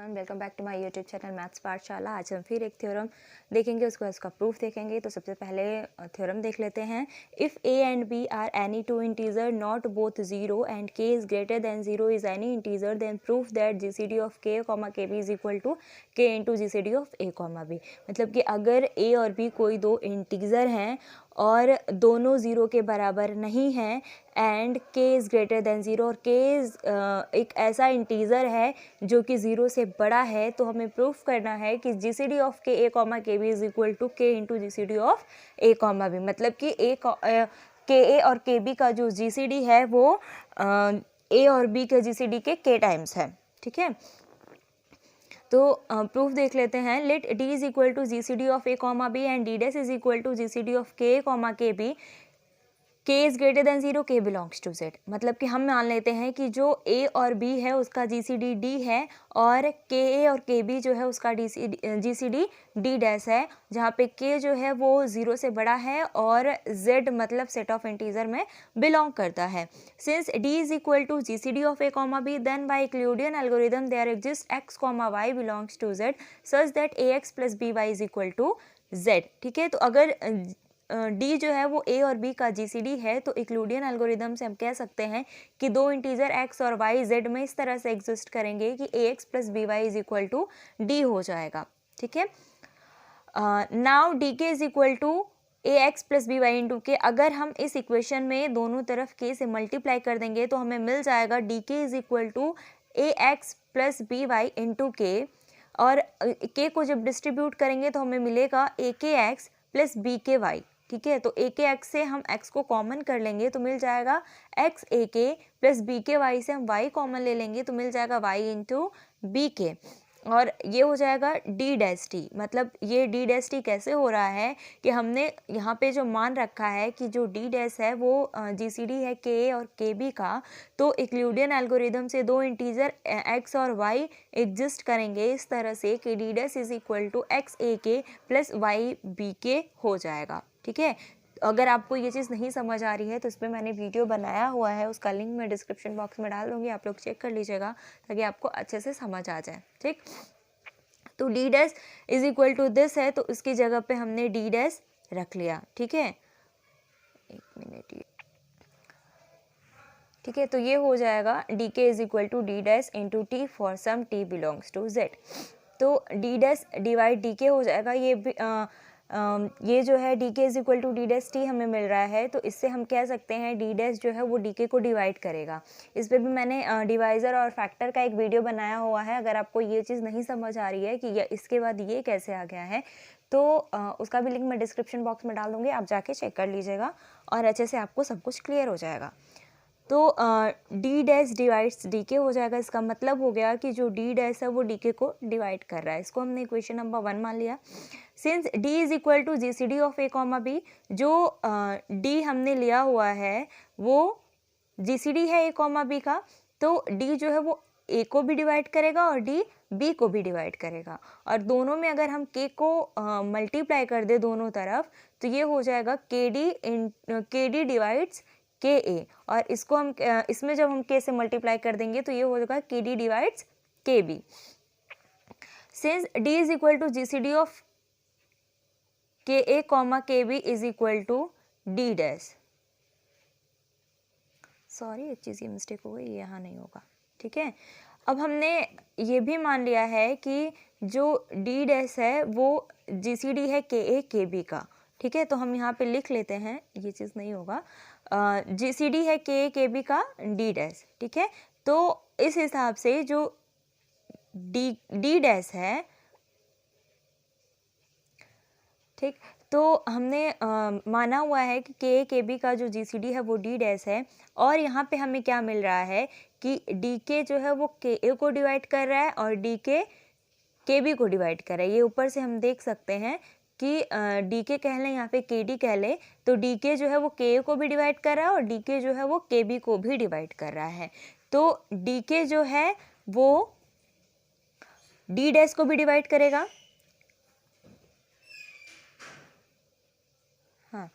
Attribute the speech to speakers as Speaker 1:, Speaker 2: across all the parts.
Speaker 1: Everyone, welcome back to my YouTube channel maths Pathshala. आज हम फिर एक थ्योरम देखेंगे, उसके बाद उसका प्रूफ देखेंगे। तो सबसे पहले थ्योरम देख लेते हैं। If A and B are any two integer not both zero and K is greater than zero is any integer then proof that GCD of के कॉमा के बी इज इक्वल टू के into GCD of A comma B. मतलब कि अगर ए और B कोई दो integer हैं और दोनों ज़ीरो के बराबर नहीं हैं एंड के इज़ ग्रेटर देन ज़ीरो, और के एक ऐसा इंटीज़र है जो कि ज़ीरो से बड़ा है, तो हमें प्रूफ करना है कि जीसीडी ऑफ के ए कॉमा के बी इज़ इक्वल टू के into GCD of A comma B. मतलब कि के ए और के बी का जो जीसीडी है वो ए और बी के जीसीडी के टाइम्स है। ठीक है, तो प्रूफ देख लेते हैं। Let d is equal to G C D of A comma b and d dash is equal to G C D of के कॉमा के b. K is greater than zero, k belongs to Z. मतलब कि हम मान लेते हैं कि जो ए और बी है उसका जी सी डी डी है और के ए और के बी जो है उसका जी सी डी डी डैश है, जहाँ पे के जो है वो ज़ीरो से बड़ा है और जेड मतलब सेट ऑफ इंटीजर में बिलोंग करता है। Since D is equal to G C D of A comma b then by Euclidean algorithm there exist x comma y belongs to Z such that a x plus B Y is equal to Z. ठीक है, तो अगर D जो है वो ए और B का GCD है तो यूक्लिडियन एल्गोरिदम से हम कह सकते हैं कि दो इंटीजर एक्स और वाई जेड में इस तरह से एग्जिस्ट करेंगे कि A x plus B Y is equal to D हो जाएगा। ठीक है, नाउ डी के is equal to A x plus B Y into K. अगर हम इस इक्वेशन में दोनों तरफ के से मल्टीप्लाई कर देंगे तो हमें मिल जाएगा डी के is equal to A x plus B Y into k, और के को जब डिस्ट्रीब्यूट करेंगे तो हमें मिलेगा ए के एक्स प्लस बी के वाई। ठीक है, तो ए के एक्स से हम एक्स को कॉमन कर लेंगे तो मिल जाएगा x A K, plus B के वाई से हम वाई कॉमन ले लेंगे तो मिल जाएगा वाई इंटू बी के, और ये हो जाएगा डी डैश टी। मतलब ये डी डैश टी कैसे हो रहा है कि हमने यहाँ पे जो मान रखा है कि जो डी डैश है वो जी सी डी है के ए और के बी का, तो यूक्लिडियन एल्गोरिदम से दो इंटीजर एक्स और वाई एग्जिस्ट करेंगे इस तरह से कि D dash is equal to X A K plus Y B के हो जाएगा। ठीक है, अगर आपको ये चीज़ नहीं समझ आ रही है तो इस पर मैंने वीडियो बनाया हुआ है, उसका लिंक मैं डिस्क्रिप्शन बॉक्स में डाल दूँगी, आप लोग चेक कर लीजिएगा ताकि आपको अच्छे से समझ आ जाए। ठीक, तो D dash is equal to this है तो इसकी जगह पे हमने डी डैश रख लिया। ठीक है, एक मिनट, ठीक है, तो ये हो जाएगा डी के is equal to D dash into T for some T belongs to Z. तो D dash divide D K हो जाएगा। ये जो है डी के is equal to D dash T हमें मिल रहा है, तो इससे हम कह सकते हैं डी डैश जो है वो डी के को डिवाइड करेगा। इस पर भी मैंने डिवाइज़र और फैक्टर का एक वीडियो बनाया हुआ है। अगर आपको ये चीज़ नहीं समझ आ रही है कि इसके बाद ये कैसे आ गया है तो उसका भी लिंक मैं डिस्क्रिप्शन बॉक्स में डाल दूँगी, आप जाके चेक कर लीजिएगा और अच्छे से आपको सब कुछ क्लियर हो जाएगा। तो D dash divides D K हो जाएगा। इसका मतलब हो गया कि जो डी डैश है वो डी के को डिवाइड कर रहा है। इसको हमने इक्वेशन नंबर 1 मान लिया। Since D is equal to G C D of A comma B, जो डी हमने लिया हुआ है वो जी सी डी है ए कॉमा बी का, तो डी जो है वो ए को भी डिवाइड करेगा और डी बी को भी डिवाइड करेगा, और दोनों में अगर हम के को मल्टीप्लाई कर दे दोनों तरफ तो ये हो जाएगा के डी डिवाइड्स के ए, और इसको हम इसमें जब हम के से मल्टीप्लाई कर देंगे तो ये हो जाएगा K D divides K B. Since D is equal to G C D of के ए कॉमा के B is equal to D dash, sorry एक चीज़ की मिस्टेक हो गई, यहाँ नहीं होगा। ठीक है, अब हमने ये भी मान लिया है कि जो डी डैश है वो जी सी डी है के ए के बी का। ठीक है, तो हम यहाँ पे लिख लेते हैं, ये चीज़ नहीं होगा, जी सी डी है के ए के बी का डी डैश। ठीक है, तो इस हिसाब से जो डी डैश है, ठीक, तो हमने माना हुआ है कि के ए के बी का जो जी सी डी है वो डी डैश है, और यहाँ पे हमें क्या मिल रहा है कि डी के जो है वो के ए को डिवाइड कर रहा है और डी के बी को डिवाइड कर रहा है। ये ऊपर से हम देख सकते हैं कि डी के कह लें, यहाँ पे के डी कह लें, तो डी के जो है वो के ए को भी डिवाइड कर रहा है और डी के जो है वो के बी को भी डिवाइड कर रहा है। तो डी के जो है वो डी डैश को भी डिवाइड करेगा। हाँ,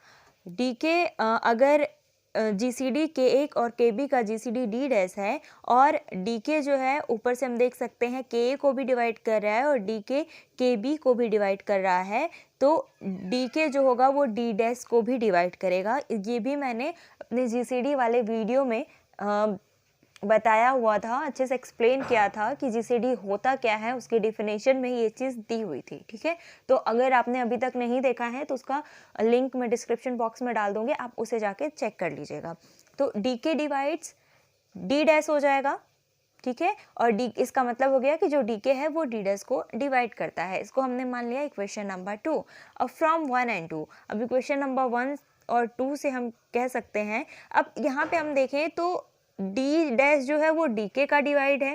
Speaker 1: डी के अगर GCD K1 और KB का GCD D डैश है और DK जो है ऊपर से हम देख सकते हैं KA को भी डिवाइड कर रहा है और DK KB को भी डिवाइड कर रहा है, तो DK जो होगा वो D डैश को भी डिवाइड करेगा। ये भी मैंने अपने GCD वाले वीडियो में बताया हुआ था, अच्छे से एक्सप्लेन किया था कि GCD होता क्या है, उसकी डिफिनेशन में ये चीज़ दी हुई थी, ठीक है। तो अगर आपने अभी तक नहीं देखा है तो उसका लिंक मैं डिस्क्रिप्शन बॉक्स में डाल दूंगी, आप उसे जाके चेक कर लीजिएगा। तो DK डिवाइड्स D डैश हो जाएगा, ठीक है, और D इसका मतलब हो गया कि जो DK है वो D डैश को डिवाइड करता है। इसको हमने मान लिया इक्वेशन नंबर 2। अब फ्रॉम 1 and 2, अब इक्वेशन नंबर 1 और 2 से हम कह सकते हैं, अब यहाँ पे हम देखें तो D डैश जो है वो DK का डिवाइज़र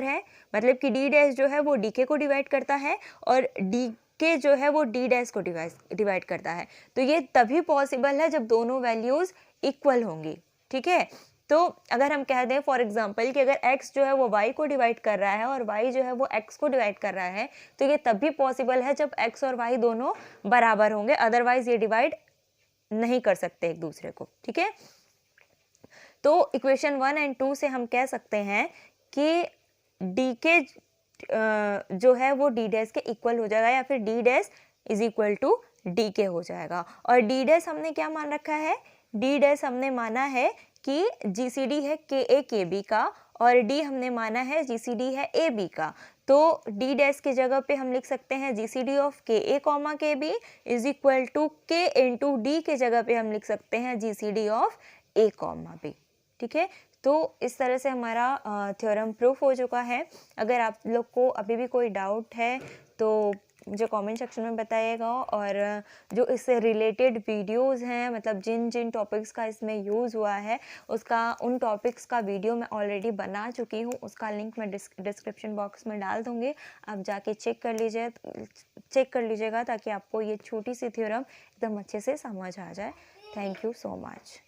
Speaker 1: है, मतलब कि D डैश जो है वो DK को डिवाइड करता है और DK जो है वो D डैश को डिवाइड करता है। तो ये तभी पॉसिबल है जब दोनों वैल्यूज़ इक्वल होंगी, ठीक है। तो अगर हम कह दें फॉर एग्जांपल कि अगर x जो है वो y को डिवाइड कर रहा है और y जो है वो x को डिवाइड कर रहा है, तो ये तभी पॉसिबल है जब x और y दोनों बराबर होंगे, अदरवाइज ये डिवाइड नहीं कर सकते एक दूसरे को, ठीक है। तो इक्वेशन 1 and 2 से हम कह सकते हैं कि DK जो है वो D डैश के इक्वल हो जाएगा या फिर D dash is equal to DK हो जाएगा। और D डैश हमने क्या मान रखा है, D डैश हमने माना है कि GCD है KA KB का और D हमने माना है GCD है AB का। तो D डैश की जगह पे हम लिख सकते हैं GCD of KA comma KB is equal to K into D के जगह पे हम लिख सकते हैं GCD of A comma B, ठीक है। तो इस तरह से हमारा थ्योरम प्रूफ हो चुका है। अगर आप लोग को अभी भी कोई डाउट है तो मुझे कमेंट सेक्शन में बताइएगा, और जो इससे रिलेटेड वीडियोस हैं, मतलब जिन जिन टॉपिक्स का इसमें यूज़ हुआ है उन टॉपिक्स का वीडियो मैं ऑलरेडी बना चुकी हूँ, उसका लिंक मैं डिस्क्रिप्शन बॉक्स में डाल दूँगी, आप जाके चेक कर लीजिएगा ताकि आपको ये छोटी सी थ्योरम एकदम अच्छे से समझ आ जाए। Thank you so much.